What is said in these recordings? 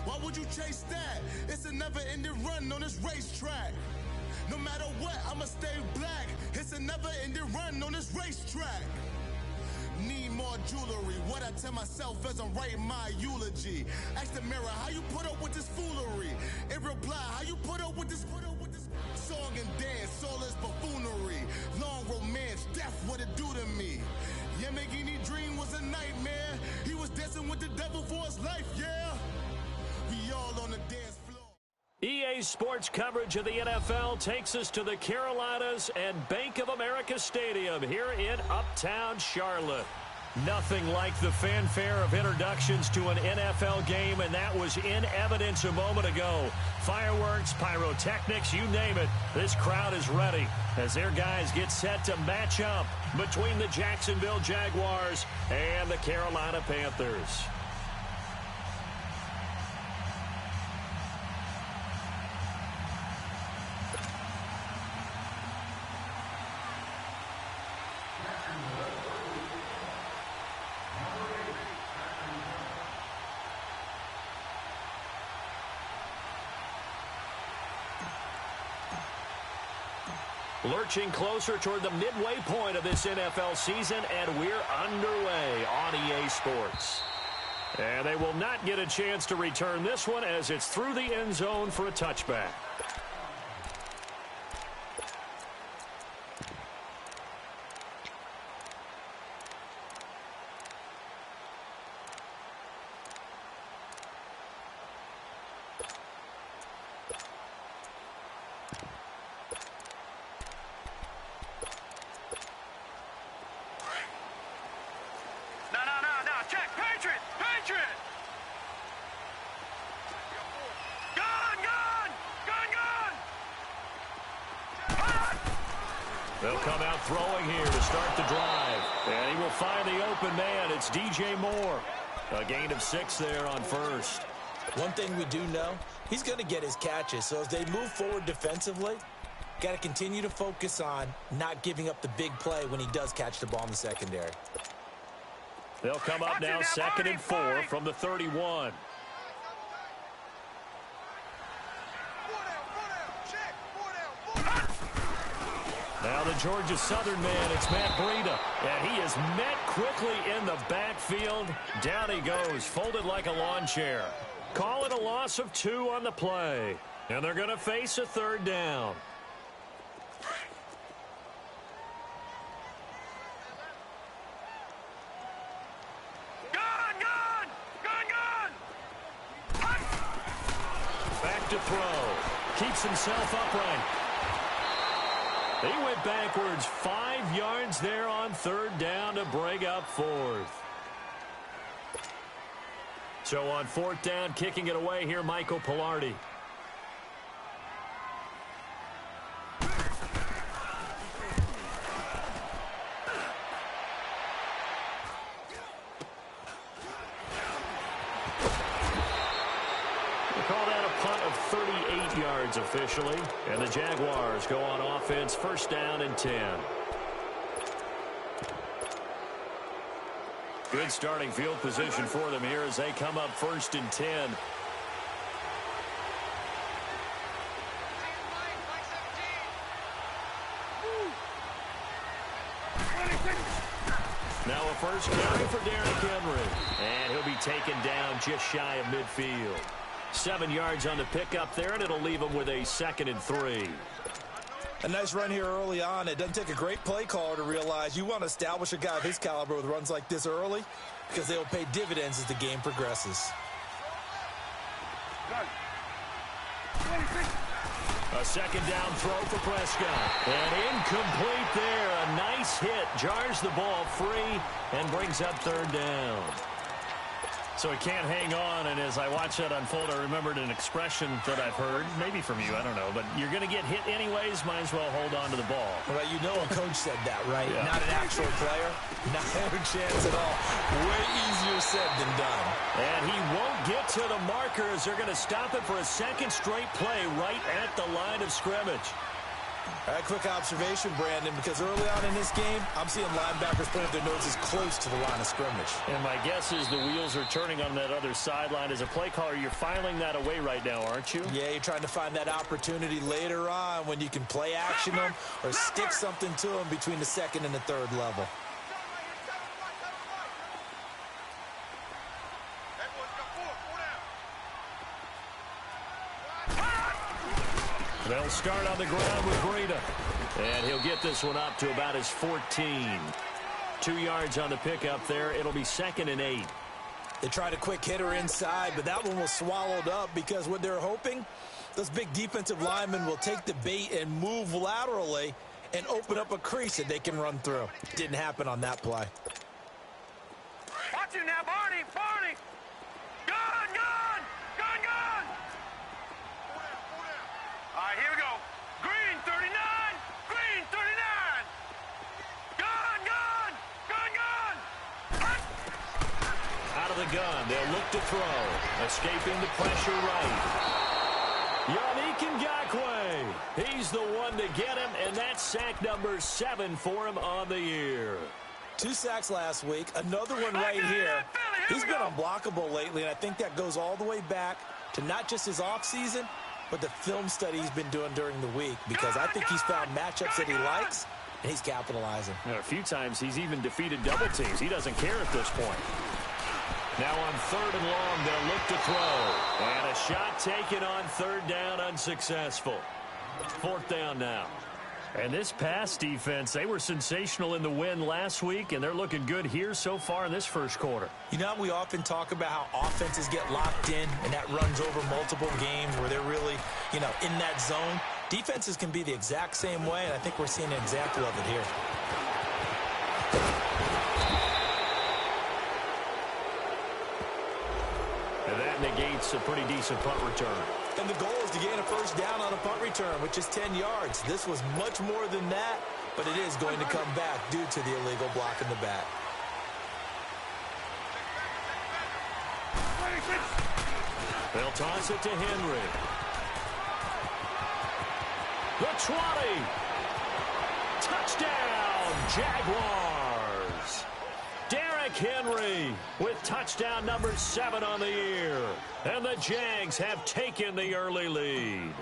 Why would you chase that? It's a never-ending run on this racetrack. No matter what, I'ma stay black. It's a never-ending run on this racetrack. Need more jewelry. What I tell myself as I'm writing my eulogy. Ask the mirror, how you put up with this foolery? It reply, how you put up with this song and dance, soulless buffoonery. Long romance, death, what it do to me? Yamagini dream was a nightmare. He was dancing with the devil for his life, yeah. We all on the dance floor. EA Sports coverage of the NFL takes us to the Carolinas and Bank of America Stadium here in Uptown Charlotte. Nothing like the fanfare of introductions to an NFL game, and that was in evidence a moment ago. Fireworks, pyrotechnics, you name it. This crowd is ready as their guys get set to match up between the Jacksonville Jaguars and the Carolina Panthers. Lurching closer toward the midway point of this NFL season, and we're underway on EA Sports. And they will not get a chance to return this one as it's through the end zone for a touchback. They'll come out throwing here to start the drive. And he will find the open man. It's DJ Moore. A gain of 6 there on first. One thing we do know, he's going to get his catches. So as they move forward defensively, got to continue to focus on not giving up the big play when he does catch the ball in the secondary. They'll come up now, 2nd and 4 from the 31. Now the Georgia Southern man, it's Matt Breida. And he is met quickly in the backfield. Down he goes, folded like a lawn chair. Call it a loss of 2 on the play. And they're going to face a 3rd down. Back to throw. Keeps himself upright. He went backwards 5 yards there on 3rd down to bring up 4th. So on 4th down, kicking it away here, Michael Pilardi. Call that a punt of 38 yards officially. And the Jaguars go on offense, 1st down and 10. Good starting field position for them here as they come up 1st and 10. Now a first carry for Derrick Henry. And he'll be taken down just shy of midfield. 7 yards on the pickup there, and it'll leave him with a 2nd and 3. A nice run here early on. It doesn't take a great play caller to realize you want to establish a guy of his caliber with runs like this early because they will pay dividends as the game progresses. A 2nd down throw for Prescott. And incomplete there. A nice hit. Jars the ball free and brings up 3rd down. So he can't hang on, and as I watch that unfold, I remembered an expression that I've heard, maybe from you, I don't know, but you're going to get hit anyways, might as well hold on to the ball. Well, you know a coach said that, right? Yeah. Not an actual player. Not a chance at all. Way easier said than done. And he won't get to the marker as they're going to stop it for a 2nd straight play right at the line of scrimmage. Quick observation, Brandon, because early on in this game, I'm seeing linebackers putting their noses close to the line of scrimmage. And my guess is the wheels are turning on that other sideline. As a play caller, you're filing that away right now, aren't you? Yeah, you're trying to find that opportunity later on when you can play action them or stick something to them between the second and the third level. They'll start on the ground with Breida. And he'll get this one up to about his 14. 2 yards on the pickup there. It'll be 2nd and 8. They tried a quick hitter inside, but that one was swallowed up because what they're hoping, those big defensive linemen will take the bait and move laterally and open up a crease that they can run through. Didn't happen on that play. Watch it now, Barney! Barney! Gun! Gun! Gun! Gun! All right, here we go. Green, 39! Green, 39! Gun! Gun! Gun! Gun! Out of the gun, they'll look to throw. Escaping the pressure right. Yannick Ngakoue. He's the one to get him, and that's sack number 7 for him on the year. 2 sacks last week, another one right here. He's been unblockable lately, and I think that goes all the way back to not just his offseason, but the film study he's been doing during the week, because I think he's found matchups that he likes, and he's capitalizing. A few times he's even defeated double teams. He doesn't care at this point. Now on 3rd and long, they'll look to throw. And a shot taken on 3rd down, unsuccessful. 4th down now. And this pass defense, they were sensational in the win last week, and they're looking good here so far in this first quarter. You know, we often talk about how offenses get locked in, and that runs over multiple games where they're really, in that zone. Defenses can be the exact same way, and I think we're seeing an example of it here. And that negates a pretty decent punt return. And the goal is to gain a first down on a punt return, which is 10 yards. This was much more than that, but it is going to come back due to the illegal block in the back. They'll toss it to Henry. The 20. Touchdown, Jaguars. Derrick Henry with touchdown number 7 on the year. And the Jags have taken the early lead.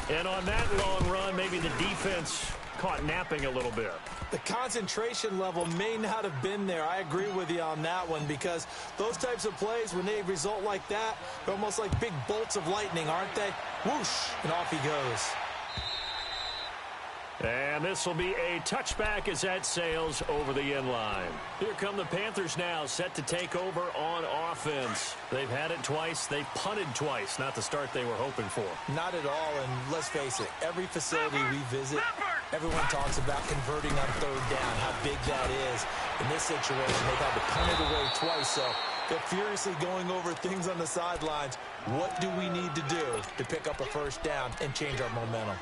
And on that long run, maybe the defense caught napping a little bit. The concentration level may not have been there. I agree with you on that one, because those types of plays, when they result like that, they're almost like big bolts of lightning, aren't they? Whoosh, and off he goes. And this will be a touchback as that sails over the end line. Here come the Panthers now, set to take over on offense. They've had it twice. They've punted twice. Not the start they were hoping for. Not at all, and let's face it, every facility we visit, everyone talks about converting on 3rd down, how big that is. In this situation, they've had to punt it away twice, so they're furiously going over things on the sidelines. What do we need to do to pick up a first down and change our momentum?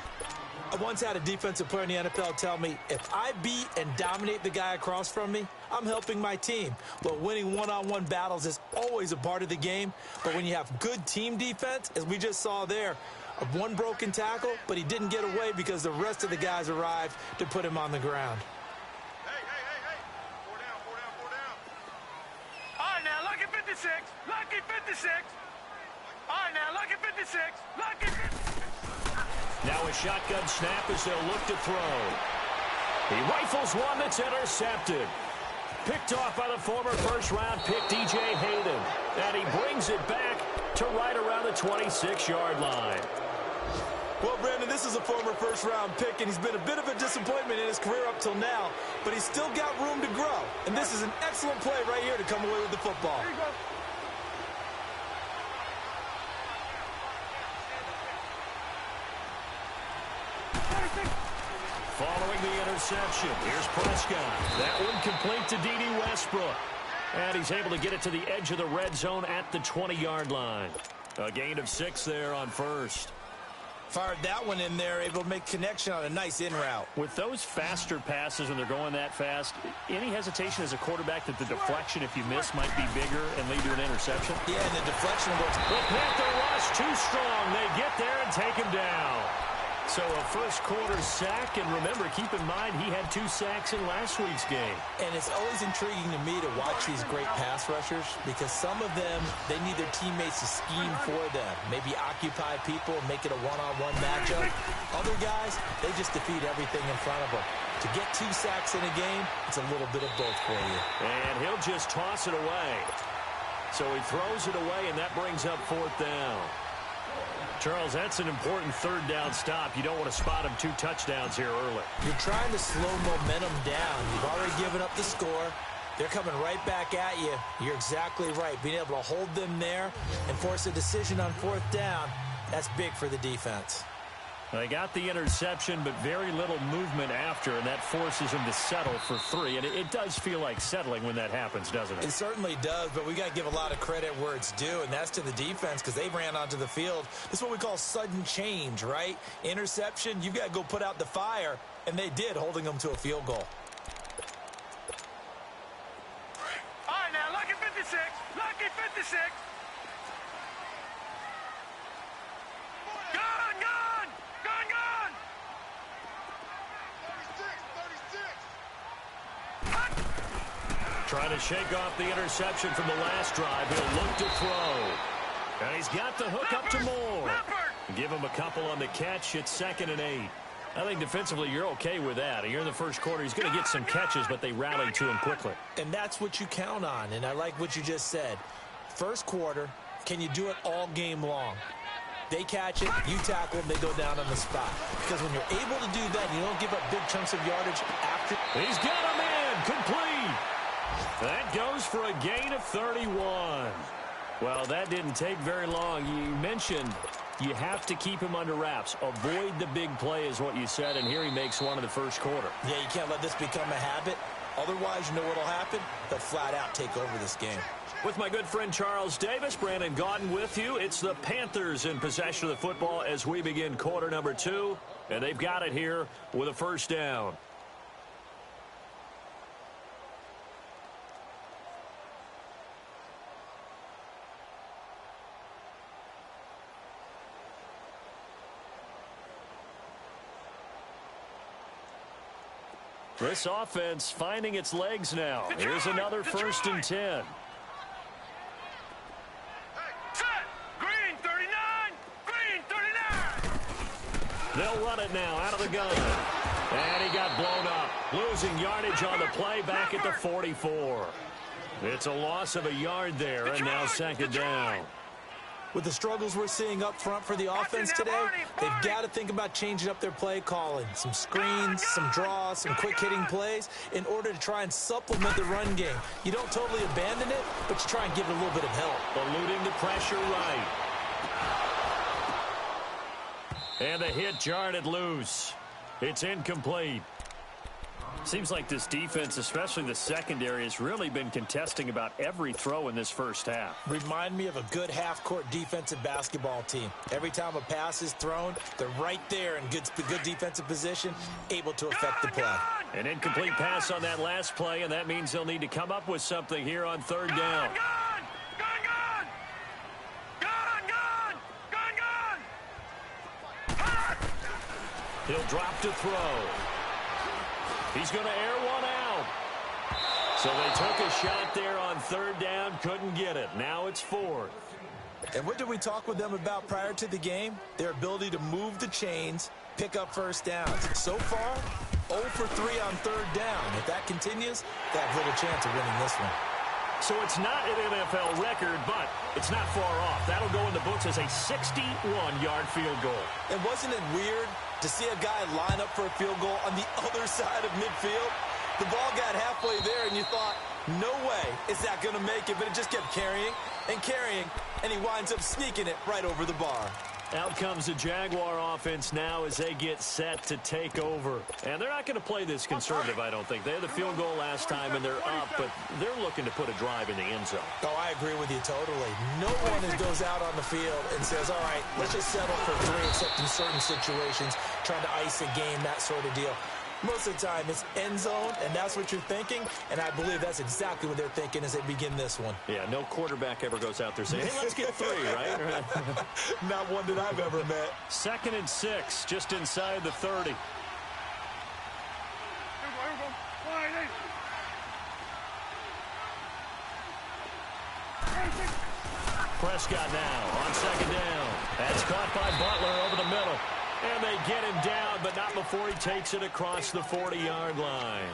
I once had a defensive player in the NFL tell me, if I beat and dominate the guy across from me, I'm helping my team. Well, winning one-on-one battles is always a part of the game, but when you have good team defense, as we just saw there, one broken tackle, but he didn't get away because the rest of the guys arrived to put him on the ground. Hey. 4 down. All right, now, lucky 56. Lucky 56. All right, now, lucky 56. Lucky 56. Now a shotgun snap as they'll look to throw. He rifles one that's intercepted. Picked off by the former first-round pick, DJ Hayden. And he brings it back to right around the 26-yard line. Well, Brandon, this is a former first-round pick, and he's been a bit of a disappointment in his career up till now, but he's still got room to grow. And this is an excellent play right here to come away with the football. Here you go. Following the interception, here's Prescott. That one complete to D.D. Westbrook. And he's able to get it to the edge of the red zone at the 20-yard line. A gain of 6 there on first. Fired that one in there, able to make connection on a nice in route. With those faster passes when they're going that fast, any hesitation as a quarterback that the deflection, if you miss, might be bigger and lead to an interception? Yeah, and the deflection works. The Panther rush too strong. They get there and take him down. So a first quarter sack, and remember, keep in mind he had 2 sacks in last week's game. And it's always intriguing to me to watch these great pass rushers because some of them, they need their teammates to scheme for them. Maybe occupy people and make it a one-on-one matchup. Other guys, they just defeat everything in front of them. To get 2 sacks in a game, it's a little bit of both for you. And he'll just toss it away. So he throws it away, and that brings up 4th down. Charles, that's an important 3rd down stop. You don't want to spot him 2 touchdowns here early. You're trying to slow momentum down. You've already given up the score. They're coming right back at you. You're exactly right. Being able to hold them there and force a decision on 4th down, that's big for the defense. They got the interception, but very little movement after, and that forces them to settle for 3. And it does feel like settling when that happens, doesn't it? It certainly does, but we got to give a lot of credit where it's due, and that's to the defense because they ran onto the field. This is what we call sudden change, right? Interception, you've got to go put out the fire, and they did, holding them to a field goal. All right, now, lucky 56. Lucky 56. Trying to shake off the interception from the last drive. He'll look to throw. And he's got the hook up to Moore. Give him a couple on the catch. It's 2nd and 8. I think defensively you're okay with that. You're in the first quarter. He's going to get some catches, but they rallied to him quickly. And that's what you count on, and I like what you just said. First quarter, can you do it all game long? They catch it, you tackle them, they go down on the spot. Because when you're able to do that, you don't give up big chunks of yardage after. He's got a man complete. That goes for a gain of 31. Well, that didn't take very long. You mentioned you have to keep him under wraps. Avoid the big play is what you said, and here he makes one in the first quarter. Yeah, you can't let this become a habit. Otherwise, you know what will happen? They'll flat out take over this game. With my good friend Charles Davis, Brandon Gaudin with you. It's the Panthers in possession of the football as we begin quarter number 2, and they've got it here with a first down. This offense finding its legs now. Here's another 1st and 10. Set. Green 39. Green 39. They'll run it now out of the gun. And he got blown up. Losing yardage on the play back at the 44. It's a loss of a yard there, and now 2nd down. With the struggles we're seeing up front for the offense today, they've got to think about changing up their play calling. Some screens, some draws, some quick-hitting plays in order to try and supplement the run game. You don't totally abandon it, but you try and give it a little bit of help. Eluding the pressure right. And the hit jarred it loose. It's incomplete. Seems like this defense, especially the secondary, has really been contesting about every throw in this first half. Remind me of a good half-court defensive basketball team. Every time a pass is thrown, they're right there in good defensive position, able to affect the play. An incomplete pass on that last play, and that means they'll need to come up with something here on 3rd down. He'll drop to throw. He's going to air one out. So they took a shot there on 3rd down, couldn't get it. Now it's 4th. And what did we talk with them about prior to the game? Their ability to move the chains, pick up first downs. So far, 0 for 3 on 3rd down. If that continues, they have little chance of winning this one. So it's not an NFL record, but it's not far off. That'll go in the books as a 61-yard field goal. And wasn't it weird to see a guy line up for a field goal on the other side of midfield? The ball got halfway there, and you thought, no way is that going to make it, but it just kept carrying and carrying, and he winds up sneaking it right over the bar. Out comes the Jaguar offense now as they get set to take over. And they're not going to play this conservative, I don't think. They had the field goal last time, and they're up, but they're looking to put a drive in the end zone. Oh, I agree with you totally. No one goes out on the field and says, all right, let's just settle for 3, except in certain situations, trying to ice a game, that sort of deal. Most of the time, it's end zone, and that's what you're thinking, and I believe that's exactly what they're thinking as they begin this one. Yeah, no quarterback ever goes out there saying, hey, let's get 3, right? Not one that I've ever met. 2nd and 6, just inside the 30. Prescott now on 2nd down. That's caught by Butler over the middle. And they get him down, but not before he takes it across the 40-yard line.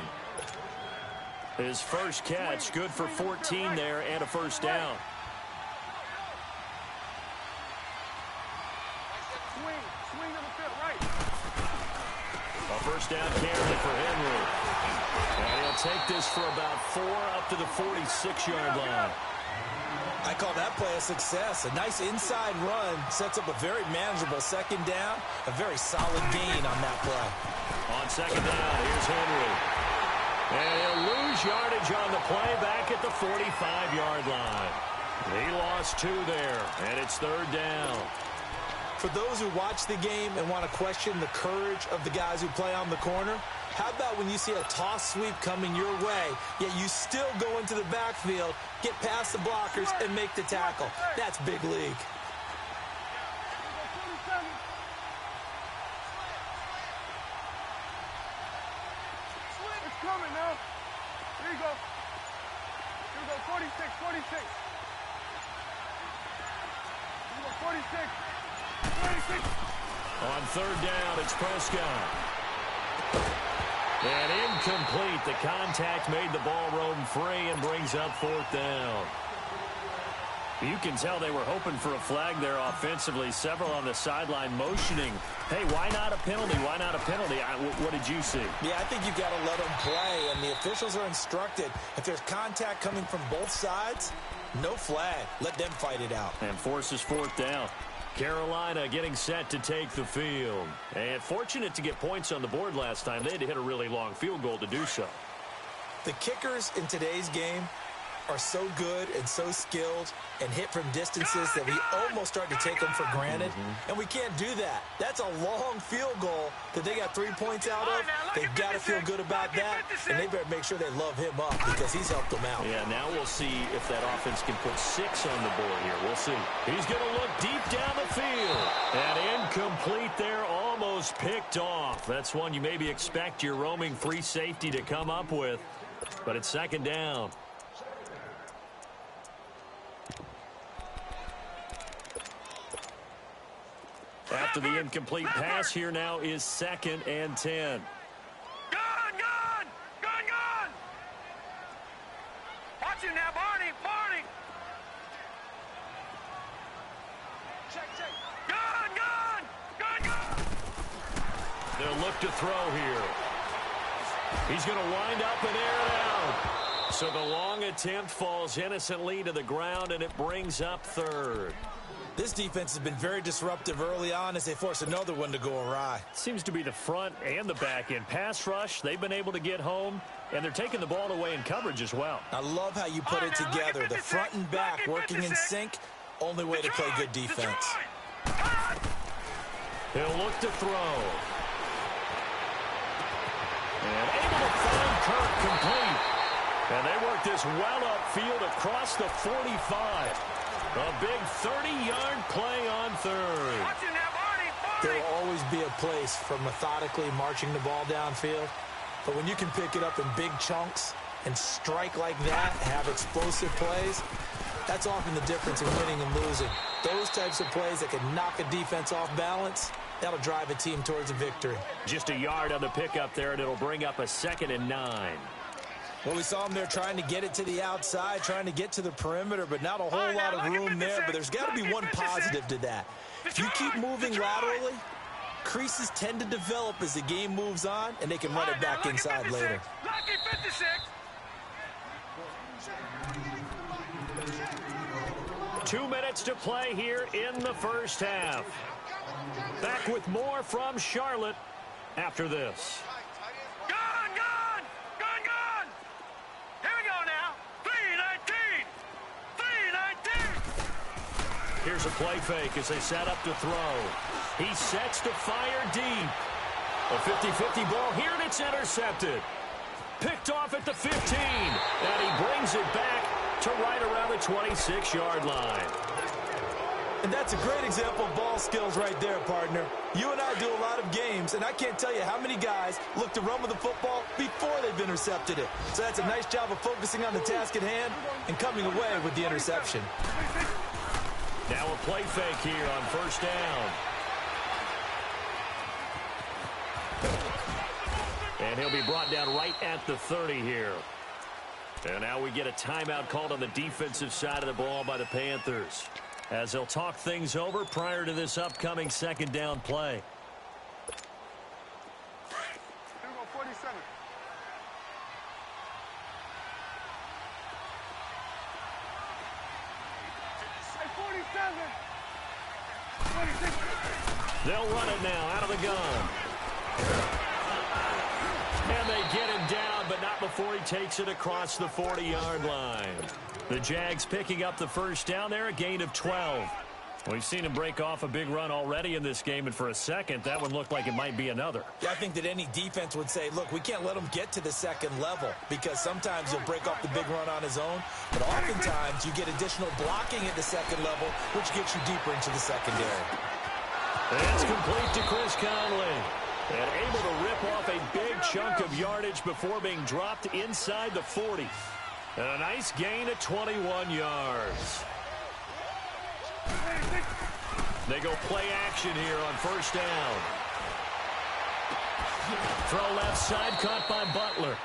His first catch, good for 14 there and a first down. A first down carry for Henry. And he'll take this for about 4 up to the 46-yard line. I call that play a success. A nice inside run sets up a very manageable 2nd down. A very solid gain on that play. On 2nd down, here's Henry. And he'll lose yardage on the play back at the 45-yard line. He lost 2 there, and it's 3rd down. For those who watch the game and want to question the courage of the guys who play on the corner, how about when you see a toss sweep coming your way, yet you still go into the backfield, get past the blockers, and make the tackle? That's big league. It's coming now. Here you go. Here we go, 46, 46. Here we go, 46. 46. On 3rd down, it's Prescott. And incomplete. The contact made the ball roam free and brings up 4th down. You can tell they were hoping for a flag there offensively. Several on the sideline motioning. Hey, why not a penalty? Why not a penalty? What did you see? Yeah, I think you've got to let them play, and the officials are instructed. If there's contact coming from both sides, no flag. Let them fight it out. And forces 4th down. Carolina getting set to take the field. And fortunate to get points on the board last time. They had to hit a really long field goal to do so. The kickers in today's game are so good and so skilled and hit from distances that we almost start to take them for granted. And we can't do that. That's a long field goal that they got 3 points out of. They've got to feel good about that, and they better make sure they love him up because he's helped them out. Yeah, now we'll see if that offense can put 6 on the board here. We'll see. He's going to look deep down the field. And incomplete there, almost picked off. That's one you maybe expect your roaming free safety to come up with. But it's 2nd down. After the incomplete pass, here now is 2nd and 10. Gun! Watch him now, Barney! Check. Gun! They'll look to throw here. He's going to wind up and air it out. So the long attempt falls innocently to the ground, and it brings up 3rd. This defense has been very disruptive early on as they force another one to go awry. Seems to be the front and the back end. Pass rush, they've been able to get home, and they're taking the ball away in coverage as well. I love how you put it together. The front and back working in sync, only way to play good defense. He'll look to throw. And able to find Kirk complete. And they work this well upfield across the 45. A big 30-yard play on 3rd. There will always be a place for methodically marching the ball downfield. But when you can pick it up in big chunks and strike like that, have explosive plays, that's often the difference in winning and losing. Those types of plays that can knock a defense off balance, that'll drive a team towards a victory. Just a yard on the pickup there, and it'll bring up a 2nd and 9. Well, we saw them there trying to get it to the outside, trying to get to the perimeter, but not a whole lot of room there. But there's got to be one positive to that. If you keep moving laterally, creases tend to develop as the game moves on, and they can run it back inside later. 2 minutes to play here in the first half. Back with more from Charlotte after this. Here's a play fake as they set up to throw. He sets to fire deep. A 50-50 ball here, and it's intercepted. Picked off at the 15, and he brings it back to right around the 26-yard line. And that's a great example of ball skills right there, partner. You and I do a lot of games, and I can't tell you how many guys look to run with the football before they've intercepted it. So that's a nice job of focusing on the task at hand and coming away with the interception. Now a play fake here on first down. And he'll be brought down right at the 30 here. And now we get a timeout called on the defensive side of the ball by the Panthers, as they'll talk things over prior to this upcoming second down play. Here we go, 47. Hey, 47. 26. They'll run it now out of the gun. And they get him down, but not before he takes it across the 40-yard line. The Jags picking up the first down there, a gain of 12. We've seen him break off a big run already in this game, and for a second, that one looked like it might be another. Yeah, I think that any defense would say, look, we can't let him get to the second level, because sometimes he'll break off the big run on his own, but oftentimes you get additional blocking at the second level, which gets you deeper into the secondary. It's complete to Chris Conley, and able to rip off a big chunk of yardage before being dropped inside the 40. And a nice gain of 21 yards. They go play action here on first down. Throw left side, caught by Butler.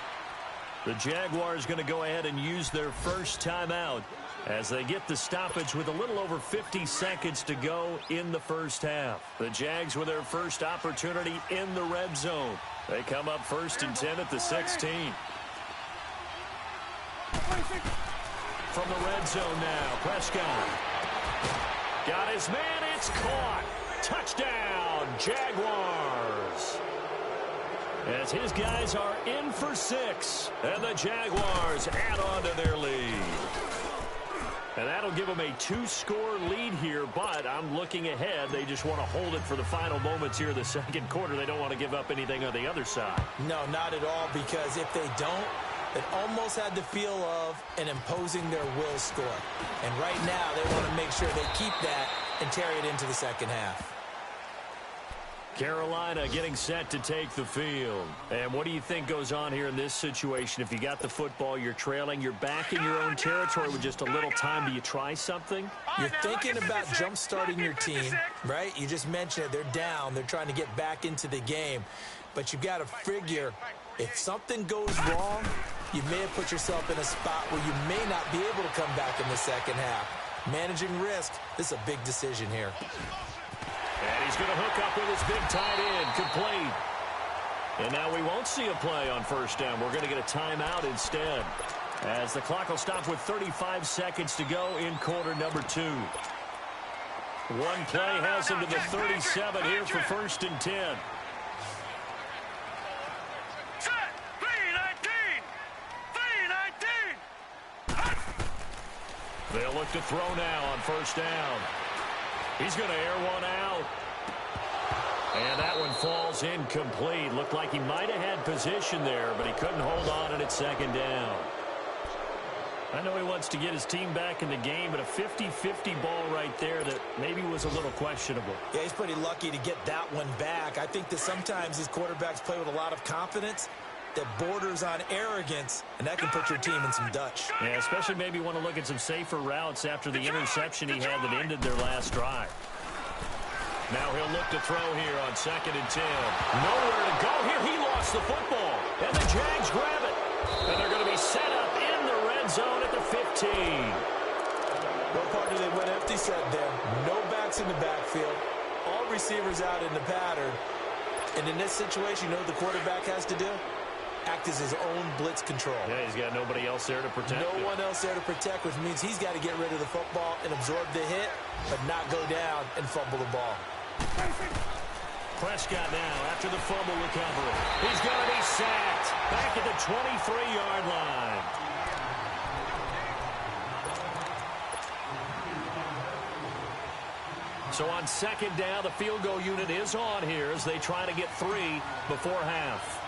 The Jaguars going to go ahead and use their first timeout as they get the stoppage with a little over 50 seconds to go in the first half. The Jags with their first opportunity in the red zone. They come up 1st and 10 at the 16. From the red zone now, Prescott. Got his man, it's caught. Touchdown, Jaguars. As his guys are in for 6, and the Jaguars add on to their lead. And that'll give them a 2-score lead here, but I'm looking ahead. They just want to hold it for the final moments here in the second quarter. They don't want to give up anything on the other side. No, not at all, because if they don't, it almost had the feel of an imposing their will score. And right now, they want to make sure they keep that and carry it into the second half. Carolina getting set to take the field. And what do you think goes on here in this situation? If you got the football, you're trailing, you're back in your own territory with just a little time. Do you try something? You're thinking about jump-starting your team, right? You just mentioned it. They're down. They're trying to get back into the game. But you've got to figure, if something goes wrong, you may have put yourself in a spot where you may not be able to come back in the second half. Managing risk, this is a big decision here. And he's going to hook up with his big tight end, complete. And now we won't see a play on first down. We're going to get a timeout instead, as the clock will stop with 35 seconds to go in quarter number 2. One play has him to the 37 here for 1st and 10. They'll look to throw now on first down. He's going to air one out. And that one falls incomplete. Looked like he might have had position there, but he couldn't hold on, and it's second down. I know he wants to get his team back in the game, but a 50-50 ball right there that maybe was a little questionable. Yeah, he's pretty lucky to get that one back. I think that sometimes these quarterbacks play with a lot of confidence that borders on arrogance, and that can put your team in some Dutch. Yeah, especially maybe want to look at some safer routes after the interception he had that ended their last drive. Now he'll look to throw here on 2nd and 10. Nowhere to go here. He lost the football, and the Jags grab it. And they're going to be set up in the red zone at the 15. Well, partner, they went empty set there. No backs in the backfield. All receivers out in the pattern. And in this situation, you know what the quarterback has to do? Act as his own blitz control. Yeah, he's got nobody else there to protect him. No one else there to protect, which means he's got to get rid of the football and absorb the hit, but not go down and fumble the ball. Prescott now after the fumble recovery. He's going to be sacked back at the 23-yard line. So on second down, the field goal unit is on here as they try to get 3 before half.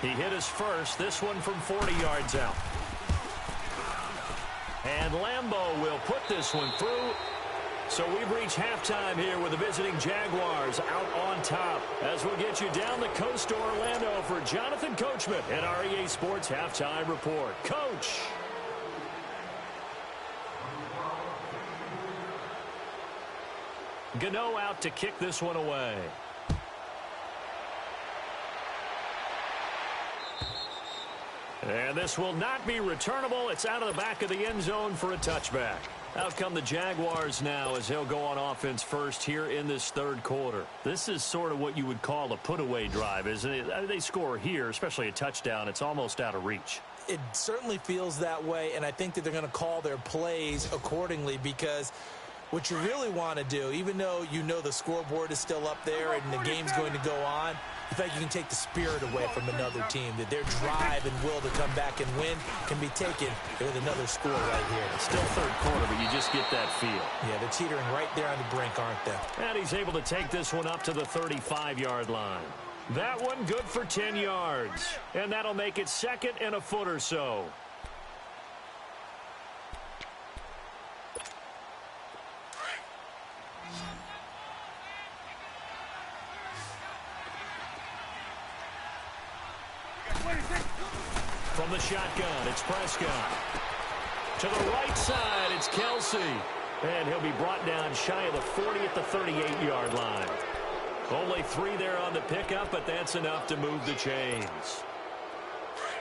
He hit his first, this one from 40 yards out. And Lambeau will put this one through. So we've reached halftime here with the visiting Jaguars out on top. As we'll get you down the coast to Orlando for Jonathan Coachman at our EA Sports Halftime Report. Coach. Gano out to kick this one away. And this will not be returnable. It's out of the back of the end zone for a touchback. Out come the Jaguars now as he'll go on offense first here in this third quarter. This is sort of what you would call a put-away drive, isn't it? They score here, especially a touchdown. It's almost out of reach. It certainly feels that way, and I think that they're going to call their plays accordingly because what you really want to do, even though you know the scoreboard is still up there and the game's going to go on, in fact, you can take the spirit away from another team, that their drive and will to come back and win can be taken with another score right here. Still third quarter, but you just get that feel. Yeah, they're teetering right there on the brink, aren't they? And he's able to take this one up to the 35-yard line. That one good for 10 yards. And that'll make it second and a foot or so. From the shotgun, it's Prescott. To the right side, it's Kelsey. And he'll be brought down shy of the 40 at the 38-yard line. Only 3 there on the pickup, but that's enough to move the chains.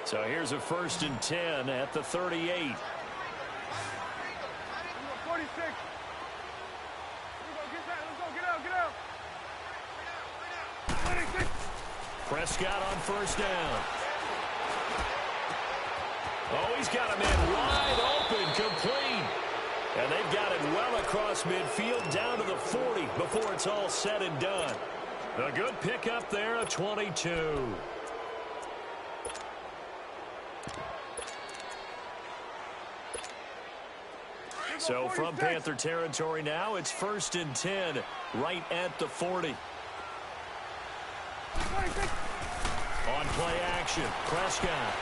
So here's a 1st and 10 at the 38. 46. Get out. Prescott on first down. Oh, he's got a man wide open, complete. And they've got it well across midfield down to the 40 before it's all said and done. A good pickup there, a 22. So from Panther territory now, it's 1st and 10 right at the 40. On play action, Prescott.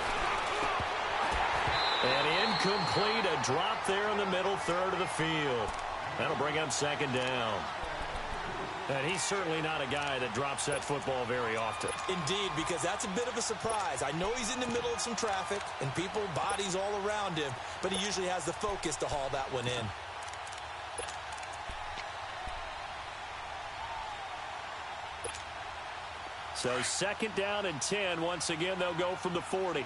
And incomplete, a drop there in the middle third of the field. That'll bring up second down. And he's certainly not a guy that drops that football very often. Indeed, because that's a bit of a surprise. I know he's in the middle of some traffic and people, bodies all around him, but he usually has the focus to haul that one in. So 2nd down and 10. Once again, they'll go from the 40.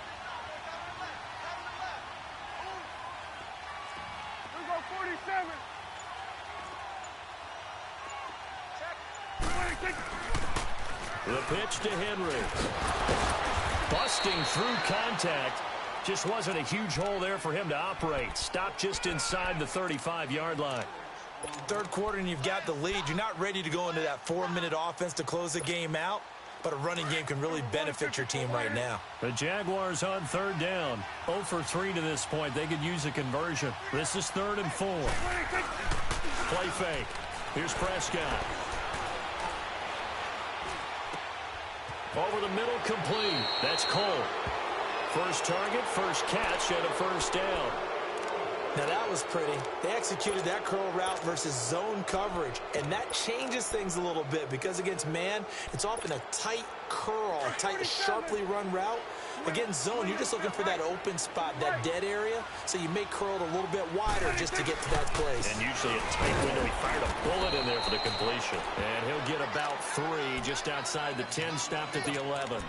The pitch to Henry. Busting through contact. Just wasn't a huge hole there for him to operate. Stopped just inside the 35-yard line. Third quarter and you've got the lead. You're not ready to go into that 4-minute offense to close the game out, but a running game can really benefit your team right now. The Jaguars on 3rd down. 0 for 3 to this point. They could use a conversion. This is 3rd and 4. Play fake. Here's Prescott. Over the middle, complete. That's Cole. First target, first catch, and a 1st down. Now that was pretty. They executed that curl route versus zone coverage, and that changes things a little bit because against man, it's often a tight curl, tight, sharply run route. Against zone, you're just looking for that open spot, that dead area, so you may curl it a little bit wider just to get to that place. And usually a tight window. He fired a bullet in there for the completion. And he'll get about 3 just outside the 10, stopped at the 11.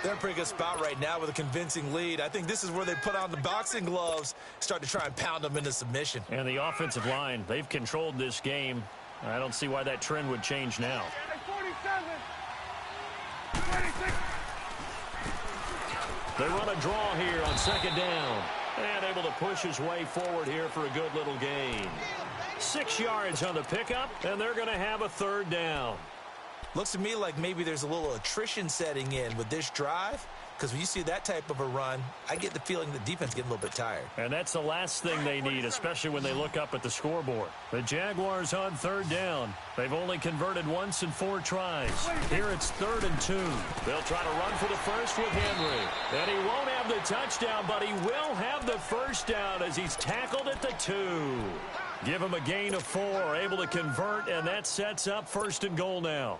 They're in a pretty good spot right now with a convincing lead. I think this is where they put on the boxing gloves, start to try and pound them into submission. And the offensive line, they've controlled this game. I don't see why that trend would change now. 47. 26. They run a draw here on 2nd down. And able to push his way forward here for a good little gain. 6 yards on the pickup, and they're going to have a 3rd down. Looks to me like maybe there's a little attrition setting in with this drive. because when you see that type of a run, I get the feeling the defense getting a little bit tired. And that's the last thing they need, especially when they look up at the scoreboard. The Jaguars on third down. They've only converted once in 4 tries. Here it's 3rd and 2. They'll try to run for the first with Henry. And he won't have the touchdown, but he will have the first down as he's tackled at the 2. Give him a gain of 4, able to convert, and that sets up 1st and goal now.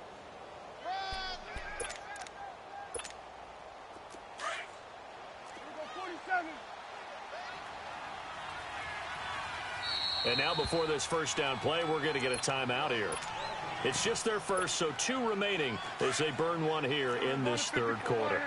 And now before this first down play, we're going to get a timeout here. It's just their first, so 2 remaining as they burn one here in this 3rd quarter.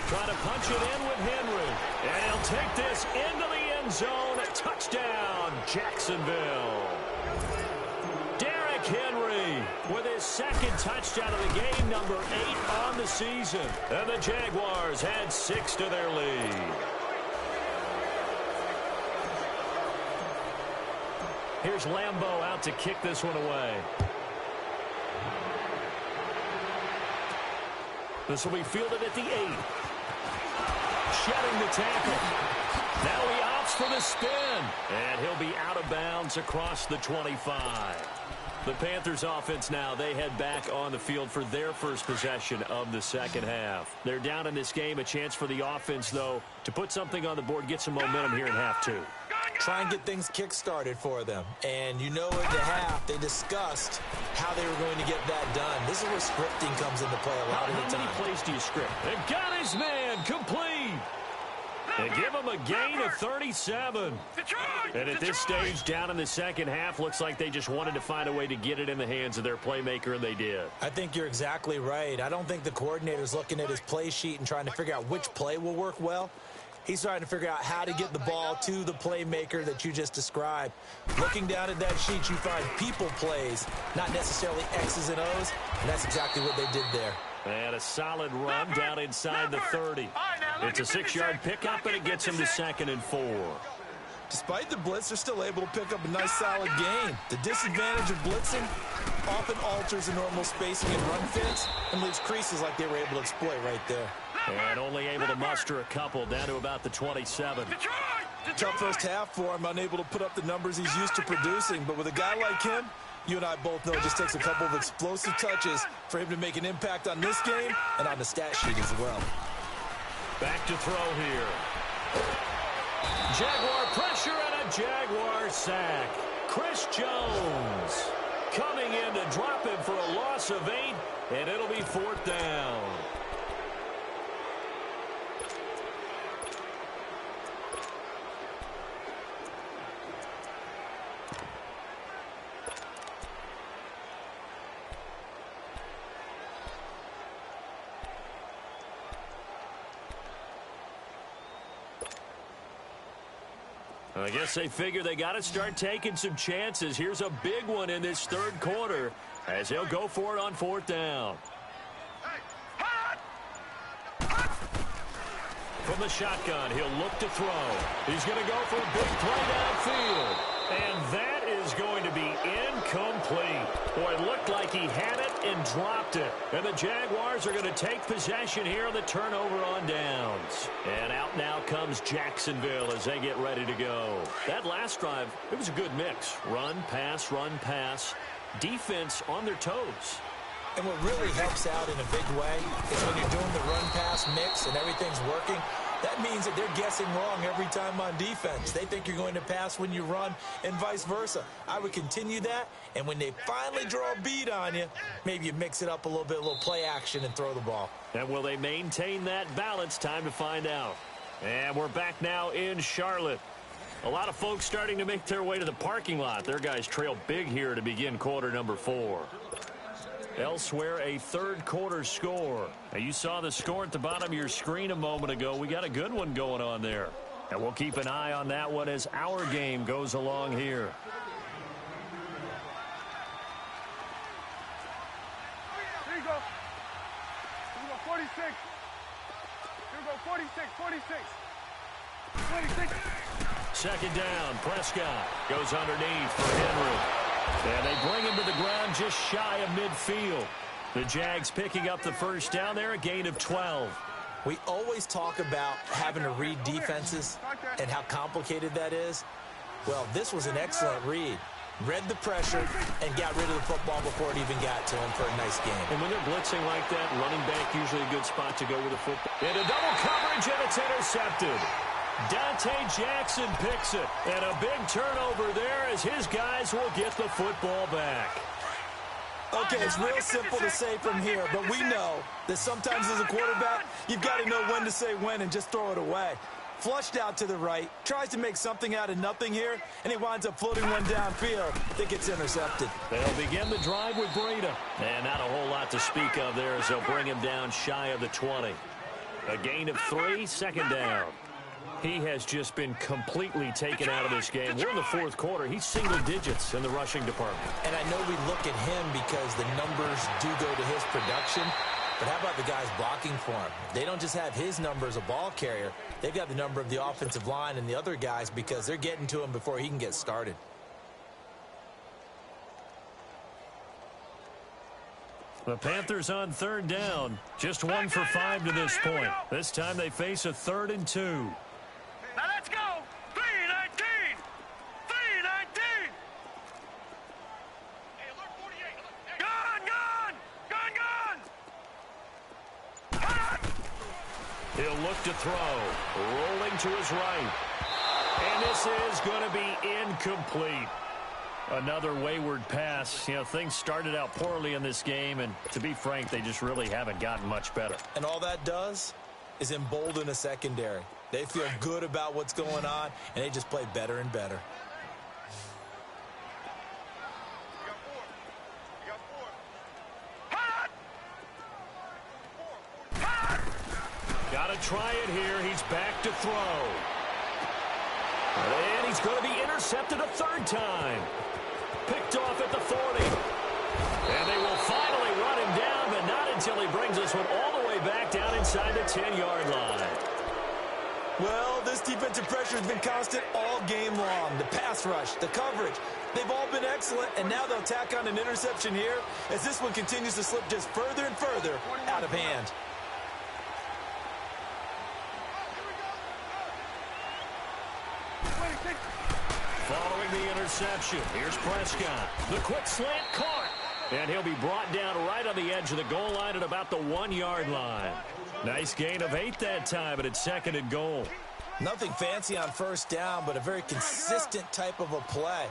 Trying to punch it in with Henry. And he'll take this into the end zone. Touchdown, Jacksonville. Derrick Henry with his 2nd touchdown of the game, number 8 on the season. And the Jaguars had 6 to their lead. Here's Lambeau out to kick this one away. This will be fielded at the 8. Shedding the tackle. Now he opts for the spin. And he'll be out of bounds across the 25. The Panthers offense now, they head back on the field for their first possession of the second half. They're down in this game. A chance for the offense, though, to put something on the board, get some momentum here in half 2. Try and get things kick-started for them. And you know at the half, they discussed how they were going to get that done. This is where scripting comes into play a lot of the time. How many plays do you script? And got his man complete. They give him a gain of 37. And at this stage, down in the second half, looks like they just wanted to find a way to get it in the hands of their playmaker, and they did. I think you're exactly right. I don't think the coordinator's looking at his play sheet and trying to figure out which play will work well. He's trying to figure out how to get the ball to the playmaker that you just described. Looking down at that sheet, you find people plays, not necessarily X's and O's, and that's exactly what they did there. And a solid run down inside the 30. It's a 6-yard pickup, and it gets him to 2nd and 4. Despite the blitz, they're still able to pick up a nice, solid gain. The disadvantage of blitzing often alters the normal spacing and run fits and leaves creases like they were able to exploit right there. And only able to muster a couple down to about the 27. Tough first half for him, unable to put up the numbers he's used to producing. But with a guy like him, you and I both know it just takes a couple of explosive touches for him to make an impact on this game and on the stat sheet as well. Back to throw here. Jaguar pressure and a Jaguar sack. Chris Jones coming in to drop him for a loss of 8, and it'll be 4th down. I guess they figure they got to start taking some chances. Here's a big one in this 3rd quarter as he'll go for it on 4th down. From the shotgun, he'll look to throw. He's going to go for a big play downfield. And that is going to be incomplete. Boy, it looked like he had it and dropped it. And the Jaguars are going to take possession here on the turnover on downs. And out now comes Jacksonville as they get ready to go. That last drive, it was a good mix. Run, pass, defense on their toes. And what really helps out in a big way is when you're doing the run-pass mix and everything's working, that means that they're guessing wrong every time on defense. They think you're going to pass when you run and vice versa. I would continue that, and when they finally draw a beat on you, maybe you mix it up a little bit, a little play action and throw the ball. And will they maintain that balance? Time to find out. And we're back now in Charlotte. A lot of folks starting to make their way to the parking lot. Their guys trail big here to begin quarter number 4. Elsewhere, a 3rd quarter score. Now, you saw the score at the bottom of your screen a moment ago. We got a good one going on there. And we'll keep an eye on that one as our game goes along here. Here you go. Here you go, 46. Here you go, 46. 26. 2nd down. Prescott goes underneath for Henry. And they bring him to the ground just shy of midfield. The Jags picking up the first down there, a gain of 12. We always talk about having to read defenses and how complicated that is. Well, this was an excellent read. Read the pressure and got rid of the football before it even got to him for a nice game. And when they're blitzing like that, running back usually a good spot to go with the football. Into double coverage, and it's intercepted. Dante Jackson picks it. And a big turnover there as his guys will get the football back. Okay, it's real simple to say from here, but we know that sometimes as a quarterback, you've got to know when to say when and just throw it away. Flushed out to the right, tries to make something out of nothing here, and he winds up floating one downfield that gets intercepted. They'll begin the drive with Breida. And not a whole lot to speak of there as they'll bring him down shy of the 20. A gain of 3, second down. He has just been completely taken out of this game. We're in the fourth quarter. He's single digits in the rushing department. And I know we look at him because the numbers do go to his production. But how about the guys blocking for him? They don't just have his number as a ball carrier. They've got the number of the offensive line and the other guys because they're getting to him before he can get started. The Panthers on third down. Just 1 for 5 to this point. This time they face a 3rd and 2. Now let's go. 3-19. 3-19. Hey, alert 48. Gun, gun. Gun, gun. He'll look to throw. Rolling to his right. And this is going to be incomplete. Another wayward pass. You know, things started out poorly in this game, and to be frank, they just really haven't gotten much better. And all that does is embolden a secondary. They feel good about what's going on, and they just play better and better. Got to try it here. He's back to throw. And he's going to be intercepted a 3rd time. Picked off at the 40. And they will finally run him down, but not until he brings this one all the way back down inside the 10-yard line. Well, this defensive pressure has been constant all game long. The pass rush, the coverage, they've all been excellent, and now they'll tack on an interception here as this one continues to slip just further and further out of hand. Following the interception, here's Prescott. The quick slant caught. And he'll be brought down right on the edge of the goal line at about the 1-yard line. Nice gain of 8 that time, but it's 2nd and goal. Nothing fancy on first down, but a very consistent type of a play.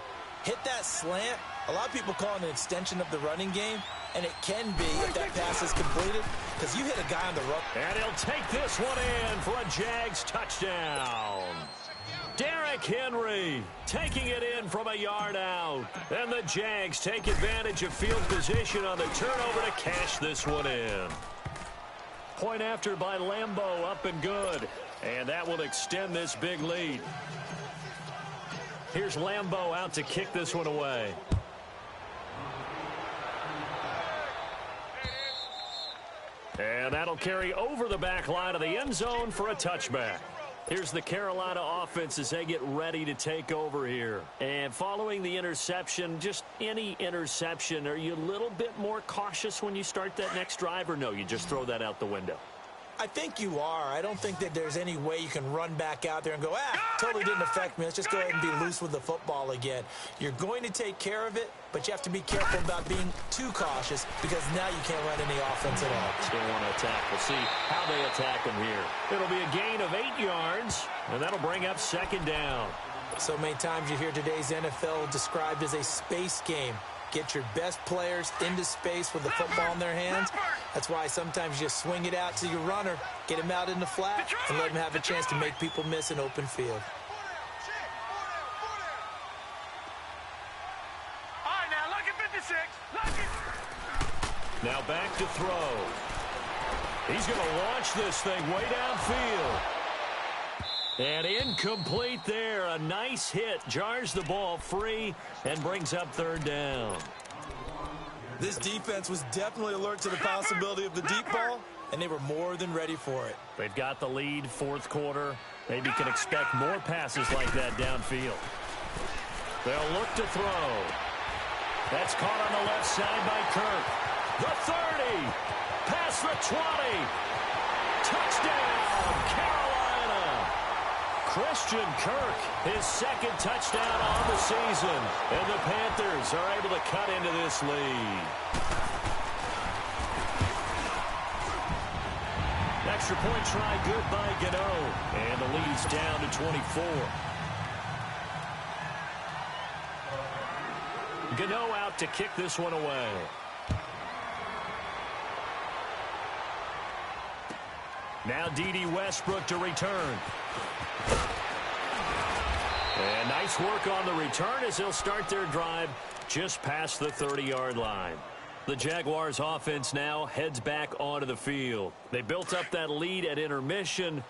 Hit that slant. A lot of people call it an extension of the running game, and it can be if that pass is completed, because you hit a guy on the rope. And he'll take this one in for a Jags touchdown. Derrick Henry taking it in from a yard out. And the Jags take advantage of field position on the turnover to cash this one in. Point after by Lambeau, up and good. And that will extend this big lead. Here's Lambeau out to kick this one away. And that'll carry over the back line of the end zone for a touchback. Here's the Carolina offense as they get ready to take over here. And following the interception, just any interception, are you a little bit more cautious when you start that next drive, or no, you just throw that out the window? I think you are. I don't think that there's any way you can run back out there and go, totally didn't affect me. Let's just go ahead and be loose with the football again. You're going to take care of it, but you have to be careful about being too cautious because now you can't run any offense at all. They want to attack. We'll see how they attack them here. It'll be a gain of 8 yards, and that'll bring up 2nd down. So many times you hear today's NFL described as a space game. Get your best players into space with the football in their hands. That's why sometimes you swing it out to your runner, get him out in the flat, and let him have a chance to make people miss an open field. All right, now, look at 56. Look it. Now back to throw. He's going to launch this thing way downfield. And incomplete there. A nice hit. Jars the ball free and brings up 3rd down. This defense was definitely alert to the possibility of the deep ball, and they were more than ready for it. They've got the lead, 4th quarter. Maybe can expect more passes like that downfield. They'll look to throw. That's caught on the left side by Kirk. The 30. Past the 20. Touchdown, Carolina. Christian Kirk, his second touchdown on the season. And the Panthers are able to cut into this lead. Extra point try good by Gano. And the lead's down to 24. Gano out to kick this one away. Now D.D. Westbrook to return. And nice work on the return as they'll start their drive just past the 30-yard line. The Jaguars offense now heads back onto the field. They built up that lead at intermission,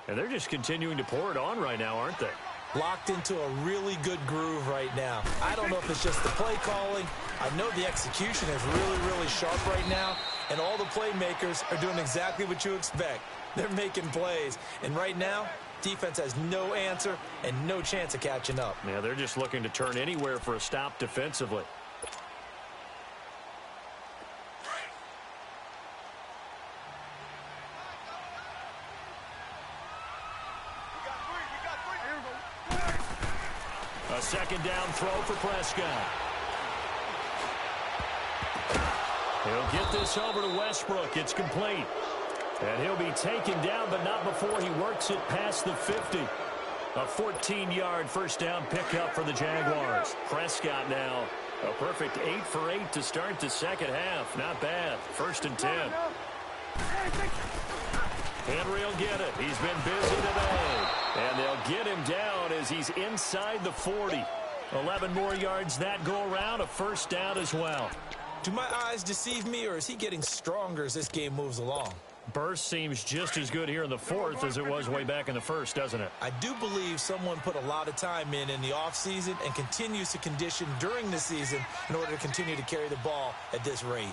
and they're just continuing to pour it on right now, aren't they? Locked into a really good groove right now. I don't know if it's just the play calling. I know the execution is really, really sharp right now, and all the playmakers are doing exactly what you expect. They're making plays, and right now, defense has no answer and no chance of catching up. Yeah, they're just looking to turn anywhere for a stop defensively. A second down throw for Prescott. He'll get this over to Westbrook. It's complete. And he'll be taken down, but not before he works it past the 50. A 14-yard first down pickup for the Jaguars. Prescott now a perfect 8 for 8 to start the second half. Not bad. 1st and 10. Henry will get it. He's been busy today. And they'll get him down as he's inside the 40. 11 more yards that go around. A first down as well. Do my eyes deceive me, or is he getting stronger as this game moves along? Burst seems just as good here in the 4th as it was way back in the 1st, doesn't it? I do believe someone put a lot of time in the offseason and continues to condition during the season in order to continue to carry the ball at this rate.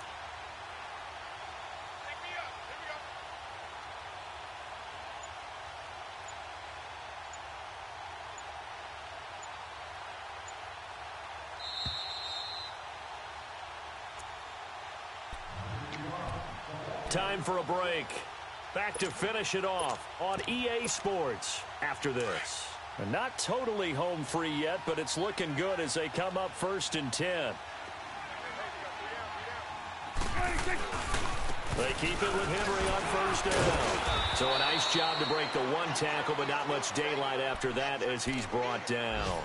Time for a break. Back to finish it off on EA Sports after this. And not totally home free yet, but it's looking good as they come up 1st and 10. They keep it with Henry on 1st down. So a nice job to break the one tackle, but not much daylight after that as he's brought down.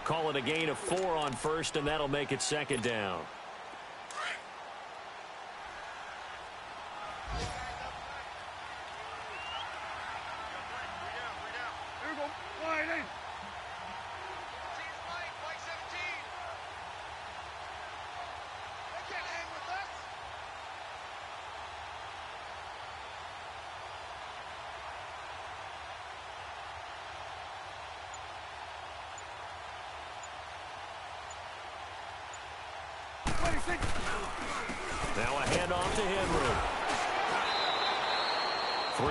Call it a gain of 4 on 1st, and that'll make it 2nd down. Now a handoff to Henry.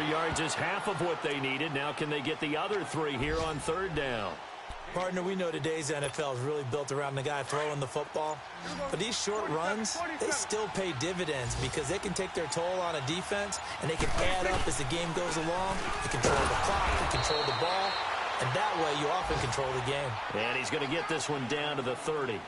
3 yards is half of what they needed. Now can they get the other 3 here on 3rd down? Partner, we know today's NFL is really built around the guy throwing the football. But these short runs, they still pay dividends because they can take their toll on a defense and they can add up as the game goes along. They control the clock, they control the ball, and that way you often control the game. And he's going to get this one down to the 30.